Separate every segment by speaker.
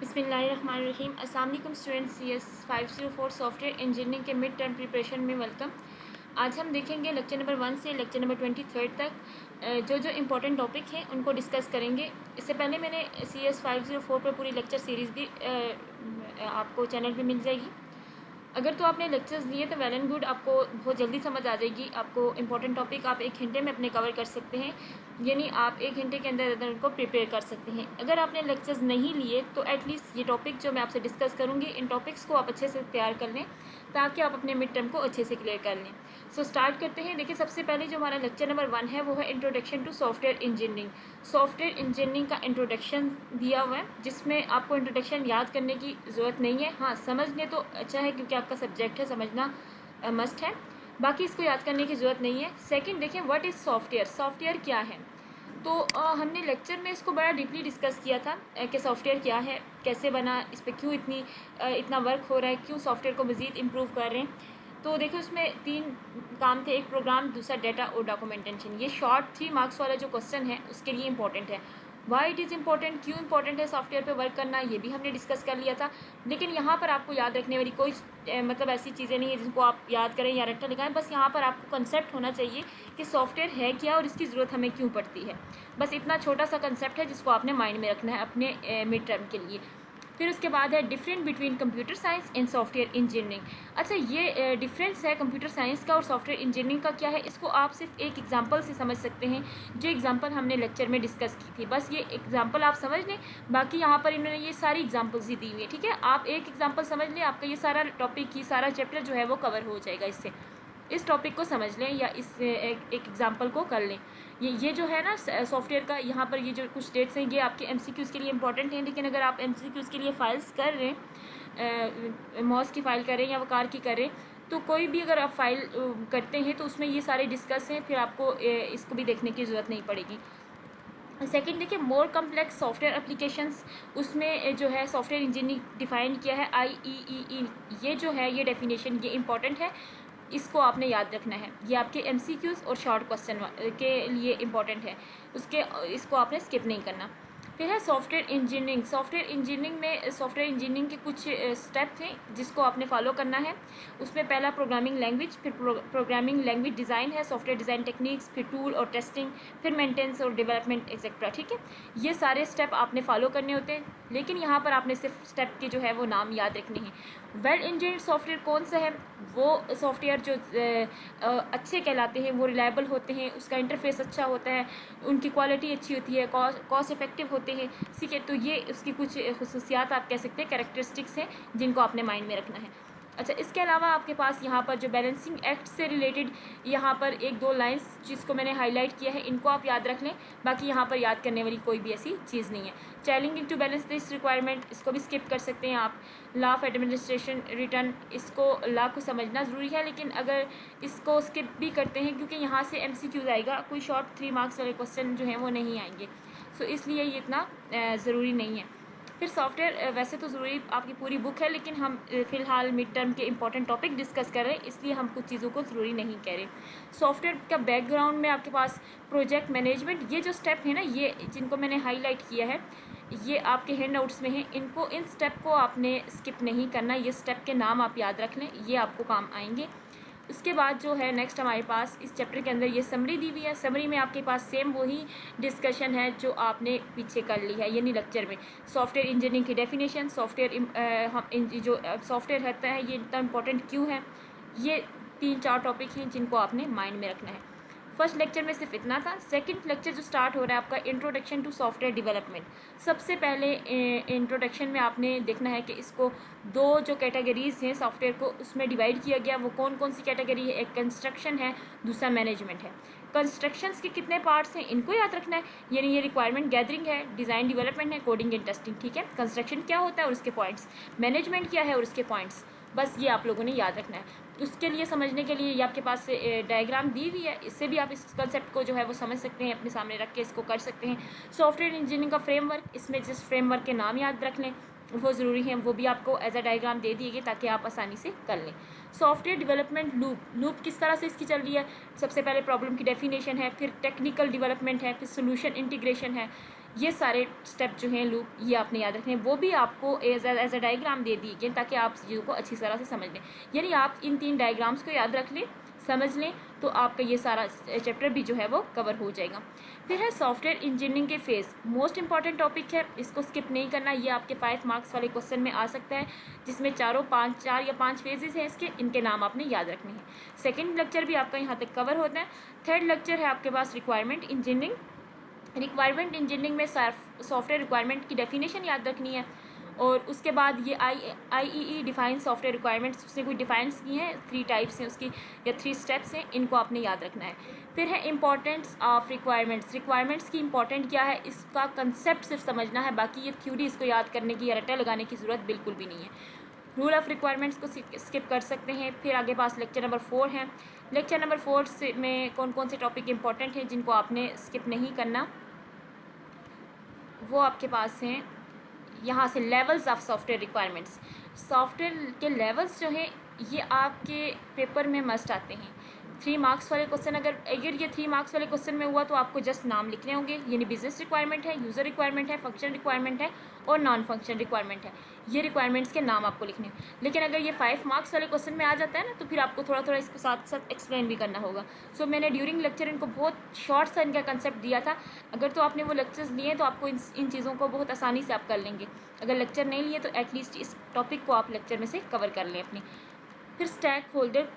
Speaker 1: बिस्मिल्लाहिर्रहमानिर्रहीम। अस्सलाम वालेकुम स्टूडेंट्स। CS 504 सॉफ्टवेयर इंजीनियरिंग के मिड टर्म प्रिपरेशन में वेलकम। आज हम देखेंगे लेक्चर नंबर 1 से लेक्चर नंबर 23 तक जो इंपॉर्टेंट टॉपिक हैं उनको डिस्कस करेंगे। इससे पहले मैंने CS 504 पर पूरी लेक्चर सीरीज़ भी आपको चैनल पे मिल जाएगी। अगर तो आपने लेक्चर्स लिए तो वेल एंड गुड, आपको बहुत जल्दी समझ आ जाएगी। आपको इंपॉर्टेंट टॉपिक आप 1 घंटे में अपने कवर कर सकते हैं, यानी आप 1 घंटे के अंदर उनको प्रिपेयर कर सकते हैं। अगर आपने लेक्चर्स नहीं लिए तो एटलीस्ट ये टॉपिक जो मैं आपसे डिस्कस करूँगी, इन टॉपिक्स को आप अच्छे से तैयार कर लें ताकि आप अपने मिड टर्म को अच्छे से क्लियर कर लें। सो स्टार्ट करते हैं। देखिए, सबसे पहले जो हमारा लेक्चर नंबर 1 है वो है introduction to software engineering. Software engineering का इंट्रोडक्शन दिया हुआ है, जिसमें आपको इंट्रोडक्शन याद करने की ज़रूरत नहीं है। हाँ, समझने तो अच्छा है क्योंकि आपका सब्जेक्ट है, समझना मस्ट है, बाकी इसको याद करने की ज़रूरत नहीं है। सेकंड देखें, व्हाट इज़ सॉफ्टवेयर। सॉफ्टवेयर क्या है? तो हमने लेक्चर में इसको बड़ा डीपली डिस्कस किया था कि सॉफ्टवेयर क्या है, कैसे बना, इस पर क्यों इतना वर्क हो रहा है, क्यों सॉफ्टवेयर को मज़ीद इम्प्रूव कर रहे हैं। तो देखो, उसमें 3 काम थे, एक प्रोग्राम, दूसरा डाटा और डॉक्यूमेंटेशन। ये शॉर्ट 3 मार्क्स वाला जो क्वेश्चन है उसके लिए इंपॉर्टेंट है। वाई इट इज़ इम्पॉर्टेंट, क्यों इंपॉर्टेंट है सॉफ्टवेयर पे वर्क करना, ये भी हमने डिस्कस कर लिया था। लेकिन यहाँ पर आपको याद रखने वाली कोई मतलब ऐसी चीज़ें नहीं है जिनको आप याद करें या रट्टा लगाएं। बस यहाँ पर आपको कंसेप्ट होना चाहिए कि सॉफ्टवेयर है क्या और इसकी ज़रूरत हमें क्यों पड़ती है। बस इतना छोटा सा कंसेप्ट है जिसको आपने माइंड में रखना है अपने मिड टर्म के लिए। फिर उसके बाद है different between computer science and software engineering. अच्छा, ये डिफरेंस है कंप्यूटर साइंस का और सॉफ्टवेयर इंजीनियरिंग का क्या है, इसको आप सिर्फ एक एग्जांपल से समझ सकते हैं, जो एग्जांपल हमने लेक्चर में डिस्कस की थी। बस ये एग्जांपल आप समझ लें, बाकी यहाँ पर इन्होंने ये सारी एग्जांपल्स ही दी हुई है। ठीक है, आप एक एग्जांपल समझ लें, आपका ये सारा टॉपिक ही सारा चैप्टर जो है वो कवर हो जाएगा। इससे इस टॉपिक को समझ लें या इस एक एग्जांपल को कर लें। ये जो है ना सॉफ्टवेयर का, यहाँ पर ये जो कुछ डेट्स हैं ये आपके MCQs के लिए इंपॉर्टेंट हैं। लेकिन अगर आप MCQs के लिए फाइल्स कर रहे हैं, मॉस की फ़ाइल करें या वकार की करें, तो कोई भी अगर आप फाइल करते हैं तो उसमें ये सारे डिस्कस हैं, फिर आपको इसको भी देखने की ज़रूरत नहीं पड़ेगी। सेकंड देखिए, मोर कम्प्लेक्स सॉफ्टवेयर एप्लीकेशंस। उसमें जो है सॉफ्टवेयर इंजीनियरिंग डिफाइन किया है IEEE। ये जो है ये डेफिनेशन ये इंपॉर्टेंट है, इसको आपने याद रखना है। ये आपके MCQs और शॉर्ट क्वेश्चन के लिए इम्पॉर्टेंट है, इसको आपने स्किप नहीं करना। फिर है सॉफ्टवेयर इंजीनियरिंग। सॉफ्टवेयर इंजीनियरिंग में सॉफ्टवेयर इंजीनियरिंग के कुछ स्टेप थे जिसको आपने फॉलो करना है। उसमें पहला प्रोग्रामिंग लैंग्वेज, फिर प्रोग्रामिंग लैंग्वेज डिज़ाइन है, सॉफ्टवेयर डिज़ाइन टेक्निक्स, फिर टूल और टेस्टिंग, फिर मेंटेनेंस और डेवलपमेंट एक्सेट्रा। ठीक है, ये सारे स्टेप आपने फॉलो करने होते हैं, लेकिन यहाँ पर आपने सिर्फ स्टेप के जो है वो नाम याद रखने हैं। वेल इंजीनियर्ड सॉफ्टवेयर कौन सा है? वो सॉफ्टवेयर जो अच्छे कहलाते हैं, वो रिलायबल होते हैं, उसका इंटरफेस अच्छा होता है, उनकी क्वालिटी अच्छी होती है, कॉस्ट इफेक्टिव होते हैं। ठीक है, तो ये उसकी कुछ खुसूसियात आप कह सकते हैं, कैरेक्टरिस्टिक्स हैं जिनको आपने माइंड में रखना है। अच्छा, इसके अलावा आपके पास यहाँ पर जो बैलेंसिंग एक्ट से रिलेटेड यहाँ पर 1-2 लाइंस जिसको मैंने हाईलाइट किया है, इनको आप याद रख लें। बाकी यहाँ पर याद करने वाली कोई भी ऐसी चीज़ नहीं है। Challenging to balance this requirement, इसको भी स्किप कर सकते हैं आप। लॉ ऑफ एडमिनिस्ट्रेशन रिटर्न, इसको लॉ को समझना ज़रूरी है, लेकिन अगर इसको स्किप भी करते हैं क्योंकि यहाँ से MCQs आएगा, कोई शॉर्ट 3 मार्क्स वाले क्वेश्चन जो हैं वो नहीं आएंगे, सो इसलिए ये इतना ज़रूरी नहीं है। फिर सॉफ्टवेयर वैसे तो ज़रूरी आपकी पूरी बुक है, लेकिन हम फ़िलहाल मिड टर्म के इंपॉर्टेंट टॉपिक डिस्कस कर रहे हैं, इसलिए हम कुछ चीज़ों को ज़रूरी नहीं कह रहे। सॉफ्टवेयर का बैकग्राउंड में आपके पास प्रोजेक्ट मैनेजमेंट, ये जो स्टेप है ना, ये जिनको मैंने हाईलाइट किया है, ये आपके हैंड आउट्स में है। इन स्टेप को आपने स्किप नहीं करना, ये स्टेप के नाम आप याद रख लें, ये आपको काम आएंगे। उसके बाद जो है नेक्स्ट हमारे पास इस चैप्टर के अंदर ये समरी दी हुई है। समरी में आपके पास सेम वही डिस्कशन है जो आपने पीछे कर ली है, यानी लेक्चर में सॉफ्टवेयर इंजीनियरिंग की डेफिनेशन, जो सॉफ्टवेयर रहता है ये इतना इंपॉर्टेंट क्यों है, ये 3-4 टॉपिक हैं जिनको आपने माइंड में रखना है। फर्स्ट लेक्चर में सिर्फ इतना था। सेकंड लेक्चर जो स्टार्ट हो रहा है आपका, इंट्रोडक्शन टू सॉफ्टवेयर डेवलपमेंट। सबसे पहले इंट्रोडक्शन में आपने देखना है कि इसको 2 जो कैटेगरीज हैं सॉफ्टवेयर को, उसमें डिवाइड किया गया। वो कौन कौन सी कैटेगरी है? एक कंस्ट्रक्शन है, दूसरा मैनेजमेंट है। कंस्ट्रक्शंस के कितने पार्ट्स हैं इनको याद रखना है, यानी ये रिक्वायरमेंट गैदरिंग है, डिज़ाइन डेवलपमेंट है, कोडिंग एंड टेस्टिंग। ठीक है, कंस्ट्रक्शन क्या होता है और उसके पॉइंट्स, मैनेजमेंट क्या है और उसके पॉइंट्स, बस ये आप लोगों ने याद रखना है। उसके लिए समझने के लिए ये आपके पास डायग्राम दी हुई है, इससे भी आप इस कंसेप्ट को जो है वो समझ सकते हैं, अपने सामने रख के इसको कर सकते हैं। सॉफ्टवेयर इंजीनियरिंग का फ्रेमवर्क, इसमें जिस फ्रेमवर्क के नाम याद रख लें वो ज़रूरी है, वो भी आपको एज अ डायग्राम दे दिए गए ताकि आप आसानी से कर लें। सॉफ्टवेयर डेवलपमेंट लूप किस तरह से इसकी चल रही है? सबसे पहले प्रॉब्लम की डेफिनेशन है, फिर टेक्निकल डेवलपमेंट है, फिर सोल्यूशन इंटीग्रेशन है, ये सारे स्टेप जो हैं लूप, ये आपने याद रखने हैं। वो भी आपको एज अ डायग्राम दे दिए गए ताकि आप चीज़ों को अच्छी तरह से समझ लें। यानी आप इन 3 डायग्राम्स को याद रख लें, समझ लें, तो आपका ये सारा चैप्टर भी जो है वो कवर हो जाएगा। फिर है सॉफ्टवेयर इंजीनियरिंग के फेज़, मोस्ट इंपॉर्टेंट टॉपिक है, इसको स्किप नहीं करना। ये आपके 5 मार्क्स वाले क्वेश्चन में आ सकता है, जिसमें 4 या 5 फेजेस हैं इसके, इनके नाम आपने याद रखने हैं। सेकेंड लेक्चर भी आपका यहाँ तक कवर होता है। थर्ड लेक्चर है आपके पास रिक्वायरमेंट इंजीनियरिंग। रिक्वायरमेंट इंजीनियरिंग में सॉफ्टवेयर रिक्वायरमेंट की डेफिनेशन याद रखनी है, और उसके बाद ये IEEE डिफाइन सॉफ्टवेयर रिक्वायरमेंट्स, उसने कोई डिफाइंस की हैं, 3 टाइप्स हैं उसकी या 3 स्टेप्स हैं, इनको आपने याद रखना है। फिर है इंपॉर्टेंस ऑफ रिक्वायरमेंट्स, रिक्वायरमेंट्स की इंपॉर्टेंट क्या है, इसका कंसेप्ट सिर्फ समझना है, बाकी ये थ्योरी इसको याद करने की या रट्टा लगाने की ज़रूरत बिल्कुल भी नहीं है। रूल ऑफ रिक्वायरमेंट्स को स्किप कर सकते हैं। फिर आगे पास लेक्चर नंबर 4 है। लेक्चर नंबर 4 से में कौन कौन से टॉपिक इंपॉर्टेंट हैं जिनको आपने स्किप नहीं करना, वो आपके पास हैं यहाँ से। Levels of software requirements, software के लेवल्स जो हैं ये आपके पेपर में मस्ट आते हैं। 3 मार्क्स वाले क्वेश्चन, अगर ये 3 मार्क्स वाले क्वेश्चन में हुआ तो आपको जस्ट नाम लिखने होंगे, यानी बिजनेस रिक्वायरमेंट है, यूज़र रिक्वायरमेंट है, फंक्शन रिक्वायरमेंट है और नॉन फंक्शन रिक्वायरमेंट है। ये रिक्वायरमेंट्स के नाम आपको लिखने हैं। लेकिन अगर ये 5 मार्क्स वाले क्वेश्चन में आ जाता है ना, तो फिर आपको थोड़ा थोड़ा इसको साथ साथ एक्सप्लेन भी करना होगा। सो मैंने ड्यूरिंग लेक्चर इनको बहुत शॉर्ट सा इनका कंसेप्ट दिया था। अगर तो आपने वो लेक्चर्स लिए तो आपको इन चीज़ों को बहुत आसानी से आप कर लेंगे। अगर लेक्चर नहीं लिए तो एटलीस्ट इस टॉपिक को आप लेक्चर में से कवर कर लें अपनी। फिर स्टैक होल्डर,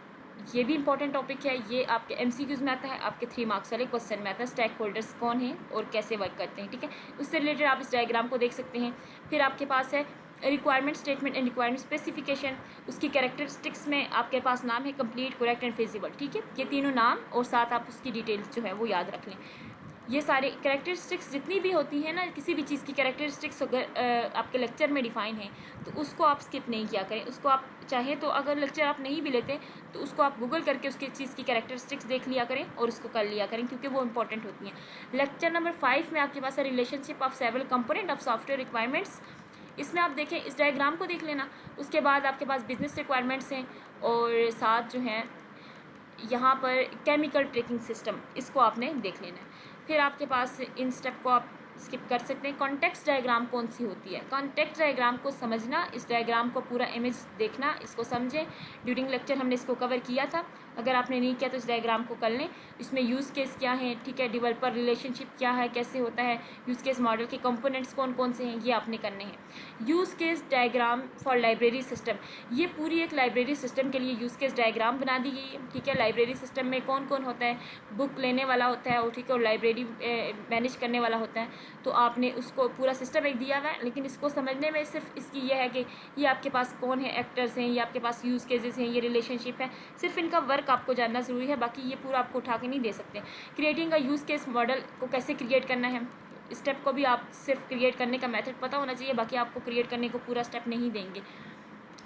Speaker 1: ये भी इंपॉर्टेंट टॉपिक है, ये आपके MCQs में आता है, आपके 3 मार्क्स वाले क्वेश्चन में आता है। स्टैक होल्डर्स कौन हैं और कैसे वर्क करते हैं, ठीक है, उससे रिलेटेड आप इस डायग्राम को देख सकते हैं। फिर आपके पास है requirement statement and requirement specification, उसकी कैरेक्टरिस्टिक्स में आपके पास नाम है कंप्लीट, करेक्ट एंड फिजिबल, ठीक है, ये तीनों नाम और साथ आप उसकी डिटेल्स जो है वो याद रख लें। ये सारे कैरेक्टरिस्टिक्स जितनी भी होती हैं ना, किसी भी चीज़ की कैरेक्टरिस्टिक्स अगर आपके लेक्चर में डिफाइन है तो उसको आप स्किप नहीं किया करें। उसको आप चाहें तो अगर लेक्चर आप नहीं भी लेते तो उसको आप गूगल करके उसकी चीज़ की कैरेक्टरिस्टिक्स देख लिया करें और उसको कर लिया करें, क्योंकि वो इंपॉर्टेंट होती हैं। लेक्चर नंबर 5 में आपके पास है relationship of several component of software requirements. इसमें आप देखें, इस डायग्राम को देख लेना। उसके बाद आपके पास बिजनेस रिक्वायरमेंट्स हैं और साथ जो हैं यहाँ पर केमिकल ट्रैकिंग सिस्टम, इसको आपने देख लेना है। फिर आपके पास इन स्टेप को आप स्किप कर सकते हैं। कॉन्टेक्स्ट डायग्राम कौन सी होती है, कॉन्टेक्स्ट डायग्राम को समझना, इस डायग्राम को पूरा इमेज देखना, इसको समझें। ड्यूरिंग लेक्चर हमने इसको कवर किया था, अगर आपने नहीं किया तो इस डायग्राम को कर लें। इसमें यूज़ केस क्या है, ठीक है, डेवलपर रिलेशनशिप क्या है, कैसे होता है, यूज़ केस मॉडल के कंपोनेंट्स कौन कौन से हैं, ये आपने करने हैं। Use case diagram for library system, ये पूरी एक लाइब्रेरी सिस्टम के लिए यूज़ केस डायग्राम बना दी गई है, ठीक है। लाइब्रेरी सिस्टम में कौन कौन होता है, बुक लेने वाला होता है और ठीक है, और लाइब्रेरी मैनेज करने वाला होता है। तो आपने उसको पूरा सिस्टम एक दिया हुआ है, लेकिन इसको समझने में सिर्फ इसकी यह है कि ये आपके पास कौन है, एक्टर्स हैं, ये आपके पास यूज़ केसेस हैं, ये रिलेशनशिप है, सिर्फ इनका वर्क आपको जानना ज़रूरी है, बाकी ये पूरा आपको उठा के नहीं दे सकते। क्रिएटिंग का यूज़ केस मॉडल को कैसे क्रिएट करना है, स्टेप को भी आप सिर्फ क्रिएट करने का मेथड पता होना चाहिए, बाकी आपको क्रिएट करने को पूरा स्टेप नहीं देंगे।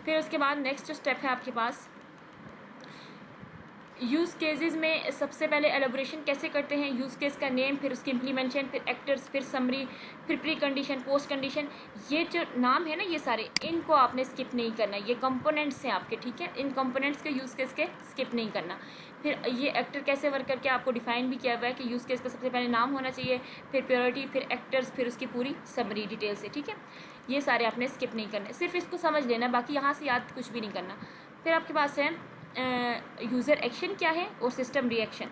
Speaker 1: फिर उसके बाद नेक्स्ट जो स्टेप है आपके पास यूज़ केसेस में, सबसे पहले एलोब्रेशन कैसे करते हैं, यूज़ केस का नेम, फिर उसकी इम्प्लीमेंटेशन, फिर एक्टर्स, फिर समरी, फिर प्री कंडीशन, पोस्ट कंडीशन, ये जो नाम है ना, ये सारे, इनको आपने स्किप नहीं करना। ये कंपोनेंट्स हैं आपके, ठीक है, इन कंपोनेंट्स के यूज़ केस के स्किप नहीं करना। फिर ये एक्टर कैसे वर्क करके आपको डिफाइन भी किया हुआ है कि यूज़ केस का सबसे पहले नाम होना चाहिए, फिर प्योरिटी, फिर एक्टर्स, फिर उसकी पूरी समरी डिटेल से, ठीक है। ये सारे आपने स्किप नहीं करने, सिर्फ इसको समझ लेना, बाकी यहाँ से याद कुछ भी नहीं करना। फिर आपके पास है यूज़र एक्शन क्या है और सिस्टम रिएक्शन,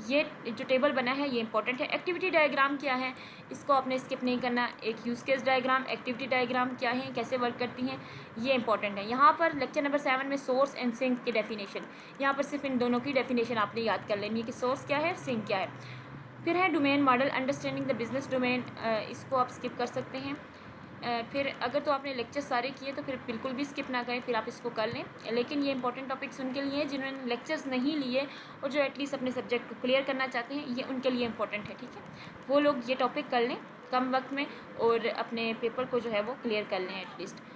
Speaker 1: ये जो टेबल बना है ये इंपॉर्टेंट है। एक्टिविटी डायग्राम क्या है, इसको आपने स्किप नहीं करना। एक use case diagram, activity diagram क्या है, कैसे वर्क करती हैं, ये इंपॉर्टेंट है। यहाँ पर लेक्चर नंबर 7 में सोर्स एंड सिंक की डेफिनेशन, यहाँ पर सिर्फ इन दोनों की डेफिनेशन आपने याद कर लेनी है कि सोर्स क्या है, सिंक क्या है। फिर है domain model, understanding the business domain, इसको आप स्किप कर सकते हैं। फिर अगर तो आपने लेक्चर सारे किए तो फिर बिल्कुल भी स्किप ना करें, फिर आप इसको कर लें। लेकिन ये इंपॉर्टेंट टॉपिक्स उनके लिए हैं जिन्होंने लेक्चर्स नहीं लिए और जो एटलीस्ट अपने सब्जेक्ट को क्लियर करना चाहते हैं, ये उनके लिए इंपॉर्टेंट है, ठीक है। वो लोग ये टॉपिक कर लें कम वक्त में और अपने पेपर को जो है वो क्लियर कर लें एटलीस्ट।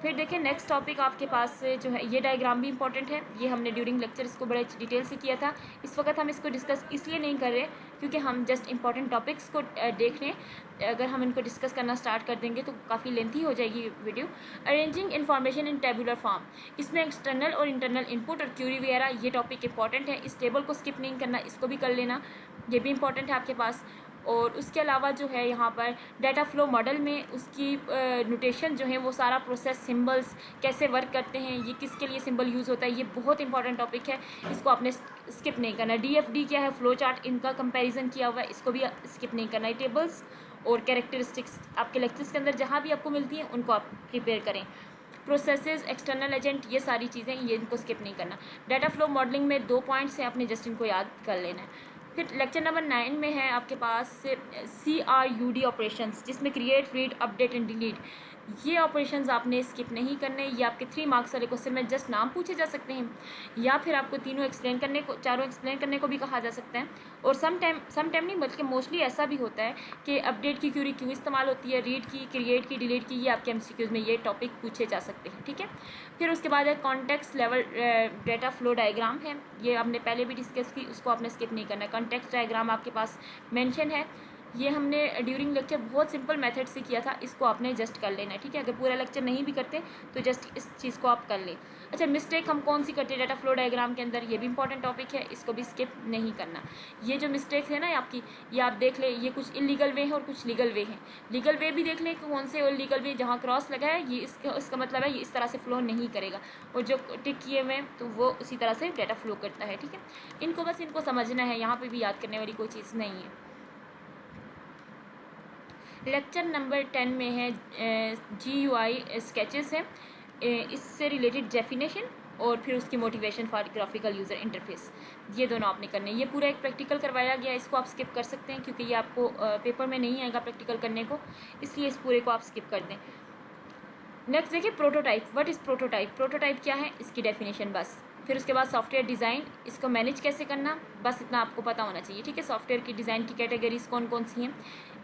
Speaker 1: फिर देखें नेक्स्ट टॉपिक आपके पास जो है, ये डायग्राम भी इंपॉर्टेंट है, ये हमने ड्यूरिंग लेक्चर इसको बड़े डिटेल से किया था। इस वक्त हम इसको डिस्कस इसलिए नहीं कर रहे क्योंकि हम जस्ट इंपॉर्टेंट टॉपिक्स को देख रहे हैं। अगर हम इनको डिस्कस करना स्टार्ट कर देंगे तो काफ़ी लेंथी हो जाएगी video. Arranging information in tabular form, इसमें एक्सटर्नल और इंटरनल इनपुट और क्यूरी वगैरह, ये टॉपिक इंपॉर्टेंट है, इस टेबल को स्किप नहीं करना, इसको भी कर लेना, ये भी इंपॉर्टेंट है आपके पास। और उसके अलावा जो है यहाँ पर डाटा फ्लो मॉडल में उसकी नोटेशन जो है वो सारा प्रोसेस, सिंबल्स कैसे वर्क करते हैं, ये किसके लिए सिंबल यूज़ होता है, ये बहुत इंपॉर्टेंट टॉपिक है, इसको आपने स्किप नहीं करना। DFD क्या है, फ्लो चार्ट, इनका कंपैरिजन किया हुआ है, इसको भी स्किप नहीं करना है। टेबल्स और कैरेक्टरिस्टिक्स आपके लेक्चर्स के अंदर जहाँ भी आपको मिलती हैं उनको आप प्रिपेयर करें। प्रोसेसेस, एक्सटर्नल एजेंट, ये सारी चीज़ें, ये इनको स्किप नहीं करना। डाटा फ्लो मॉडलिंग में 2 पॉइंट्स हैं, आपने जस्ट इनको याद कर लेना है। फिर लेक्चर नंबर 9 में है आपके पास CRUD ऑपरेशंस, जिसमें create, read, update and delete, ये ऑपरेशंस आपने स्किप नहीं करने। ये आपके 3 मार्क्स वाले क्वेश्चन में जस्ट नाम पूछे जा सकते हैं, या फिर आपको चारों एक्सप्लेन करने को भी कहा जा सकता है। और सम टाइम नहीं बल्कि मोस्टली ऐसा भी होता है कि अपडेट की क्यूरी क्यों इस्तेमाल होती है, रीड की, क्रिएट की, डिलीट की, ये आपके MCQs में ये टॉपिक पूछे जा सकते हैं, ठीक है। फिर उसके बाद है context level data flow diagram है, ये आपने पहले भी डिस्कस की, उसको आपने स्किप नहीं करना। कॉन्टेक्स्ट डायग्राम आपके पास मेंशन है, ये हमने ड्यूरिंग लेक्चर बहुत सिंपल मेथड से किया था, इसको आपने जस्ट कर लेना है, ठीक है। अगर पूरा लेक्चर नहीं भी करते तो जस्ट इस चीज़ को आप कर लें। अच्छा, मिस्टेक हम कौन सी करते हैं डाटा फ्लो डायग्राम के अंदर, ये भी इंपॉर्टेंट टॉपिक है, इसको भी स्किप नहीं करना। ये जो मिस्टेक्स है ना आपकी, ये आप देख लें, ये कुछ इलीगल वे है और कुछ लीगल वे हैं। लीगल वे भी देख लें कि कौन से, और लीगल वे जहाँ क्रॉस लगा है ये इसका मतलब है ये इस तरह से फ्लो नहीं करेगा, और जो टिक किए हुए हैं तो वो उसी तरह से डाटा फ्लो करता है, ठीक है। इनको समझना है, यहाँ पर भी याद करने वाली कोई चीज़ नहीं है। लेक्चर नंबर 10 में है GUI स्केचेस है, इससे रिलेटेड डेफिनेशन और फिर उसकी motivation for graphical user interface, ये दोनों आपने करने। ये पूरा एक प्रैक्टिकल करवाया गया, इसको आप स्किप कर सकते हैं क्योंकि ये आपको पेपर में नहीं आएगा प्रैक्टिकल करने को, इसलिए इस पूरे को आप स्किप कर दें। नेक्स्ट देखिए prototype. What is prototype? Prototype क्या है, इसकी डेफिनेशन बस। फिर उसके बाद सॉफ्टवेयर डिज़ाइन, इसको मैनेज कैसे करना, बस इतना आपको पता होना चाहिए, ठीक है। सॉफ्टवेयर की डिज़ाइन की कैटेगरीज कौन कौन सी हैं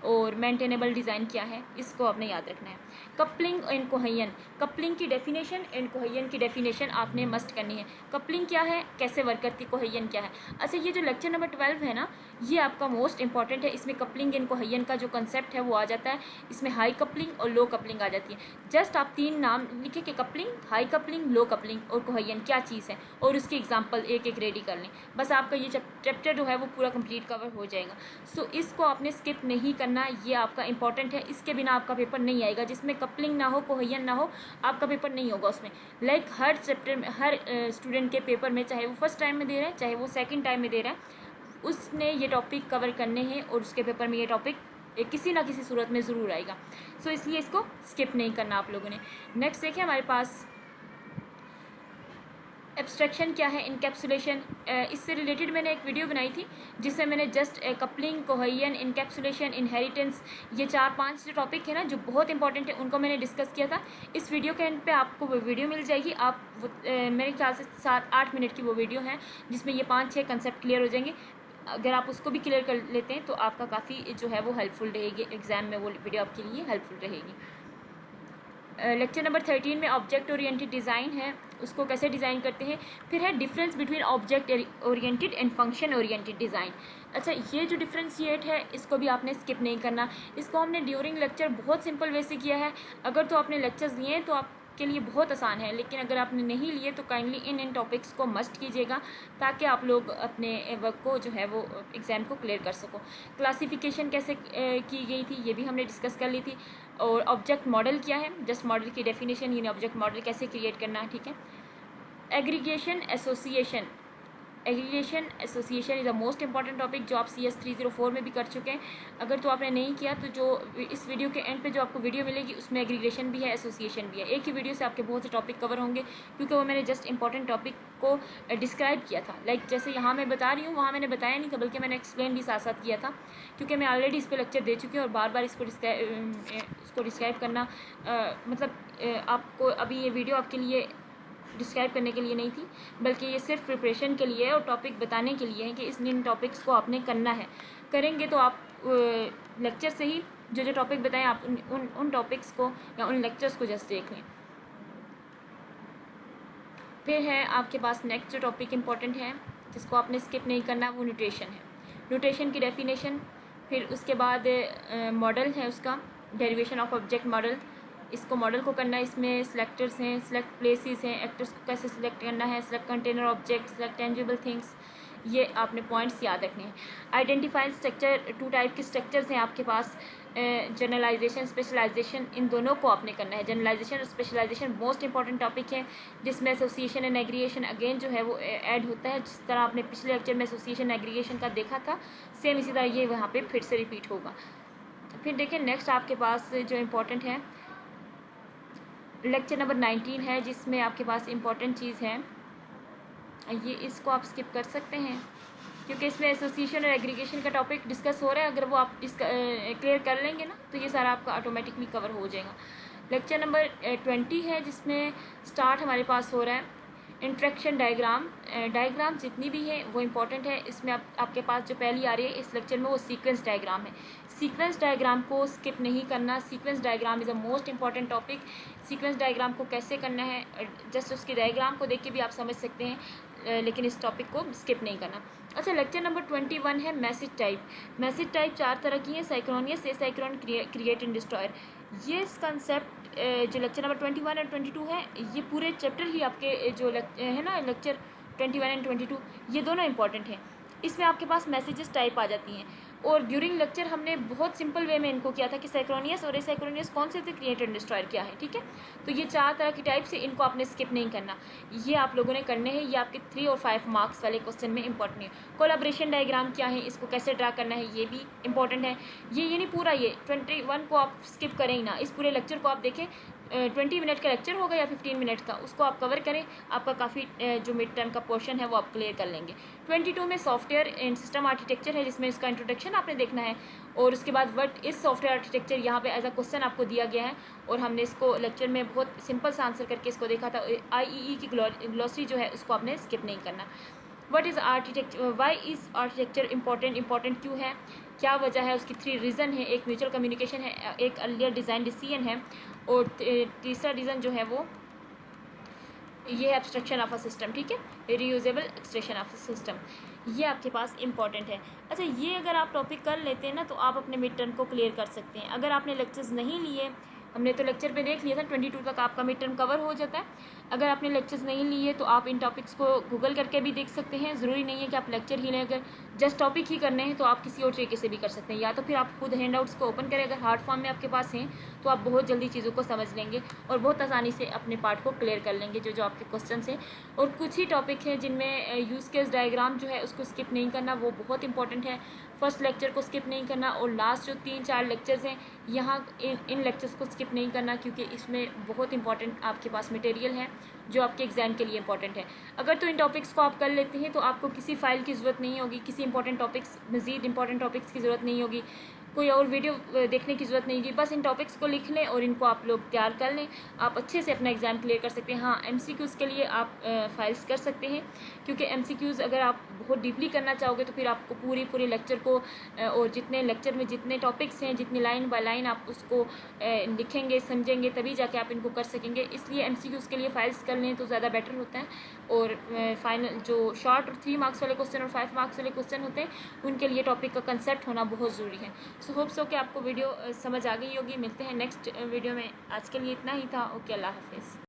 Speaker 1: और मेंटेनेबल डिज़ाइन क्या है, इसको आपने याद रखना है। कपलिंग एंड कोहेजन, कपलिंग की डेफिनेशन एंड कोहेजन की डेफिनेशन आपने मस्ट करनी है। कपलिंग क्या है, कैसे वर्क करती, कोहेजन क्या है। अच्छा, ये जो लेक्चर नंबर 12 है ना, ये आपका मोस्ट इंपॉर्टेंट है, इसमें कपलिंग एंड कोहेजन का जो कंसेप्ट है वो आ जाता है, इसमें हाई कपलिंग और लो कपलिंग आ जाती है। जस्ट आप 3 नाम लिखे कि कपलिंग, हाई कपलिंग, लो कपलिंग और कोहेजन क्या चीज़ है, और उसकी एग्जाम्पल एक एक रेडी कर लें, बस आपका ये चैप्टर जो है वो पूरा कंप्लीट कवर हो जाएगा। सो इसको आपने स्किप नहीं करना, ये आपका इंपॉर्टेंट है, इसके बिना आपका पेपर नहीं आएगा। जिसमें कपलिंग ना हो, कोहेजन ना हो, आपका पेपर नहीं होगा उसमें। लाइक हर चैप्टर में, हर स्टूडेंट के पेपर में, चाहे वो फर्स्ट टाइम में दे रहा है चाहे वो सेकंड टाइम में दे रहा है, उसने ये टॉपिक कवर करने हैं और उसके पेपर में ये टॉपिक किसी ना किसी सूरत में ज़रूर आएगा। सो इसलिए इसको स्किप नहीं करना आप लोगों ने। नेक्स्ट देखिए हमारे पास एब्स्ट्रैक्शन क्या है, इनकैप्सुलेशन, इससे रिलेटेड मैंने एक वीडियो बनाई थी जिसमें मैंने just coupling, cohesion, encapsulation, inheritance, ये 4-5 जो टॉपिक है ना जो बहुत इंपॉर्टेंट है उनको मैंने डिस्कस किया था। इस वीडियो के एंड पे आपको वो वीडियो मिल जाएगी, आप मेरे ख्याल से 7-8 मिनट की वो वीडियो है जिसमें ये 5-6 कंसेप्ट क्लियर हो जाएंगे। अगर आप उसको भी क्लियर कर लेते हैं तो आपका काफ़ी जो है वो हेल्पफुल रहेगी, एग्ज़ाम में वो वीडियो आपके लिए हेल्पफुल रहेगी। लेक्चर नंबर 13 में ऑब्जेक्ट ओरिएंटेड डिज़ाइन है, उसको कैसे डिज़ाइन करते हैं। फिर है difference between object oriented and function oriented design. अच्छा, ये जो डिफ्रेंशिएट है इसको भी आपने स्किप नहीं करना, इसको हमने ड्यूरिंग लेक्चर बहुत सिंपल वे से किया है। अगर तो आपने लेक्चर्स लिए हैं तो आपके लिए बहुत आसान है, लेकिन अगर आपने नहीं लिए तो काइंडली इन टॉपिक्स को मस्ट कीजिएगा ताकि आप लोग अपने वर्क को जो है वो एग्ज़ाम को क्लियर कर सको। क्लासिफिकेशन कैसे की गई थी ये भी हमने डिस्कस कर ली थी। और ऑब्जेक्ट मॉडल क्या है, जस्ट मॉडल की डेफिनेशन, यानी ऑब्जेक्ट मॉडल कैसे क्रिएट करना है, ठीक है। Aggregation association, aggregation association is a most important topic जो आप CS 304 में भी कर चुके हैं। अगर तो आपने नहीं किया तो जो इस वीडियो के एंड पे जो आपको वीडियो मिलेगी उसमें एग्रीगेशन भी है, एसोसिएशन भी है। एक ही वीडियो से आपके बहुत से टॉपिक कवर होंगे क्योंकि वो मैंने जस्ट इंपॉर्टेंट टॉपिक को डिस्क्राइब किया था। लाइक जैसे यहाँ मैं बता रही हूँ वहाँ मैंने बताया नहीं था, बल्कि मैंने एक्सप्लेन भी साथ साथ किया था क्योंकि मैं ऑलरेडी इस पर लेक्चर दे चुकी हूँ और बार बार इसको डिस्क्राइब करना मतलब आपको अभी ये वीडियो आपके लिए डिस्क्राइब करने के लिए नहीं थी, बल्कि ये सिर्फ प्रिपरेशन के लिए है और टॉपिक बताने के लिए है कि इन टॉपिक्स को आपने करना है। करेंगे तो आप लेक्चर से ही जो टॉपिक बताएं आप उन टॉपिक्स को या उन लेक्चर्स को जस्ट देख लें। फिर है आपके पास नेक्स्ट जो टॉपिक इंपॉर्टेंट है जिसको आपने स्किप नहीं करना, वो न्यूटेशन है। न्यूटेशन की डेफिनेशन, फिर उसके बाद मॉडल है उसका, डेरिवेशन ऑफ ऑब्जेक्ट मॉडल, इसको मॉडल को करना है। इसमें सिलेक्टर्स हैं, सिलेक्ट प्लेसेस हैं, एक्टर्स को कैसे सिलेक्ट करना है, select container object, select tangible things, ये आपने पॉइंट्स याद रखने हैं। आइडेंटिफाइंग स्ट्रक्चर, 2 टाइप के स्ट्रक्चर्स हैं आपके पास, जनरलाइजेशन, स्पेशलाइजेशन, इन दोनों को आपने करना है। जनरलाइजेशन और स्पेशलाइजेशन मोस्ट इंपॉर्टेंट टॉपिक है, जिसमें एसोसिएशन एंड एग्रीगेशन अगेन जो है वो ऐड होता है। जिस तरह आपने पिछले लेक्चर में एसोसिएशन एग्रीगेशन का देखा था, सेम इसी तरह ये वहाँ पे फिर से रिपीट होगा। फिर देखिए नेक्स्ट आपके पास जो इम्पोर्टेंट है लेक्चर नंबर 19 है, जिसमें आपके पास इम्पॉर्टेंट चीज़ है ये, इसको आप स्किप कर सकते हैं क्योंकि इसमें एसोसिएशन और एग्रीगेशन का टॉपिक डिस्कस हो रहा है। अगर वो आप क्लियर कर लेंगे ना तो ये सारा आपका ऑटोमेटिकली कवर हो जाएगा। लेक्चर नंबर 20 है, जिसमें स्टार्ट हमारे पास हो रहा है इंट्रैक्शन डायग्राम। डायग्राम जितनी भी है वो इम्पॉर्टेंट है। इसमें आपके पास जो पहली आ रही है इस लेक्चर में वो सीक्वेंस डायग्राम है। सीक्वेंस डायग्राम को स्किप नहीं करना। Sequence diagram is a most important topic. Sequence diagram को कैसे करना है, जस्ट उसकी डायग्राम को देख के भी आप समझ सकते हैं, लेकिन इस टॉपिक को स्किप नहीं करना। अच्छा, लेक्चर नंबर 21 है मैसेज टाइप। मैसेज टाइप 4 तरह की है, साइक्रोनियस, एसाइक्रोन, क्रिएट एंड डिस्ट्रॉयर। ये कंसेप्ट जो लेक्चर नंबर 21 और 22 है, ये पूरे चैप्टर ही आपके जो है ना लेक्चर 21 एंड 22, ये दोनों इंपॉर्टेंट हैं। इसमें आपके पास मैसेजेस टाइप आ जाती हैं और ड्यूरिंग लेक्चर हमने बहुत सिंपल वे में इनको किया था कि साइक्रोनियस और एसाइक्रोनियस कौन से थे, क्रिएट एंड डिस्ट्रॉयर क्या है, ठीक है। तो ये 4 तरह की टाइप से, इनको आपने स्किप नहीं करना, ये आप लोगों ने करने हैं। ये आपके 3 और 5 मार्क्स वाले क्वेश्चन में इंपॉर्टेंट है। कोलैबोरेशन डायग्राम क्या है, इसको कैसे ड्रा करना है, ये भी इंपॉर्टेंट है। ये नहीं पूरा, ये 21 को आप स्किप करें ही ना, इस पूरे लेक्चर को आप देखें। 20 मिनट का लेक्चर होगा या 15 मिनट का, उसको आप कवर करें, आपका काफ़ी जो मिड टर्म का पोर्शन है वो आप क्लियर कर लेंगे। 22 में सॉफ्टवेयर एंड सिस्टम आर्किटेक्चर है, जिसमें इसका इंट्रोडक्शन आपने देखना है और उसके बाद व्हाट इज सॉफ्टवेयर आर्किटेक्चर यहाँ पे एज अ क्वेश्चन आपको दिया गया है और हमने इसको लेक्चर में बहुत सिंपल सा आंसर करके इसको देखा था। IEE की ग्लॉसरी जो है उसको आपने स्किप नहीं करना। What is architecture, why is architecture important क्यों है, क्या वजह है, उसकी 3 रीज़न है। एक म्यूचुअल कम्युनिकेशन है, एक अर्लियर डिज़ाइन डिसीजन है और तीसरा रीज़न जो है वो ये है एब्स्ट्रक्शन ऑफ अ सिस्टम, ठीक है, reusable extraction of a system. ये आपके पास इंपॉर्टेंट है। अच्छा, ये अगर आप टॉपिक कर लेते हैं ना तो आप अपने मिड टर्म को क्लियर कर सकते हैं। अगर आपने लेक्चर्स नहीं लिए, हमने तो लेक्चर पे देख लिया था 22 तक आपका मिड टर्म कवर हो जाता है। अगर आपने लेक्चर्स नहीं लिए तो आप इन टॉपिक्स को गूगल करके भी देख सकते हैं। ज़रूरी नहीं है कि आप लेक्चर ही लें, अगर जस्ट टॉपिक ही करने हैं तो आप किसी और तरीके से भी कर सकते हैं। या तो फिर आप खुद हैंड आउट्स को ओपन करें, अगर हार्ड फॉर्म में आपके पास हैं तो आप बहुत जल्दी चीज़ों को समझ लेंगे और बहुत आसानी से अपने पार्ट को क्लियर कर लेंगे जो आपके क्वेश्चन हैं। और कुछ ही टॉपिक हैं जिनमें यूज़ केस डायग्राम जो है उसको स्किप नहीं करना, वो बहुत इंपॉर्टेंट है। फर्स्ट लेक्चर को स्किप नहीं करना और लास्ट जो 3-4 लेक्चर्स हैं यहाँ इन लेक्चर्स को स्किप नहीं करना, क्योंकि इसमें बहुत इंपॉर्टेंट आपके पास मटेरियल है जो आपके एग्जाम के लिए इंपॉर्टेंट है। अगर तो इन टॉपिक्स को आप कर लेते हैं तो आपको किसी फाइल की ज़रूरत नहीं होगी, किसी इंपॉर्टेंट टॉपिक्स, मज़ीद इंपॉर्टेंट टॉपिक्स की ज़रूरत नहीं होगी, कोई और वीडियो देखने की ज़रूरत नहीं होगी। बस इन टॉपिक्स को लिख लें और इनको आप लोग तैयार कर लें, आप अच्छे से अपना एग्ज़ाम क्लियर कर सकते हैं। हाँ, MCQs के लिए आप फाइल्स कर सकते हैं, क्योंकि MCQs अगर आप बहुत डीपली करना चाहोगे तो फिर आपको पूरी लेक्चर को और जितने लेक्चर में जितने टॉपिक्स हैं, जितनी लाइन बाय लाइन आप उसको लिखेंगे, समझेंगे, तभी जाके आप इनको कर सकेंगे। इसलिए MCQs के लिए फाइल्स कर लें तो ज़्यादा बेटर होता है। और फाइनल जो शॉर्ट और 3 मार्क्स वाले क्वेश्चन और 5 मार्क्स वाले क्वेश्चन होते हैं उनके लिए टॉपिक का कंसेप्ट होना बहुत ज़रूरी है। सो होप सो कि आपको वीडियो समझ आ गई होगी। मिलते हैं नेक्स्ट वीडियो में, आज के लिए इतना ही था। ओके, अल्लाह हाफिज़।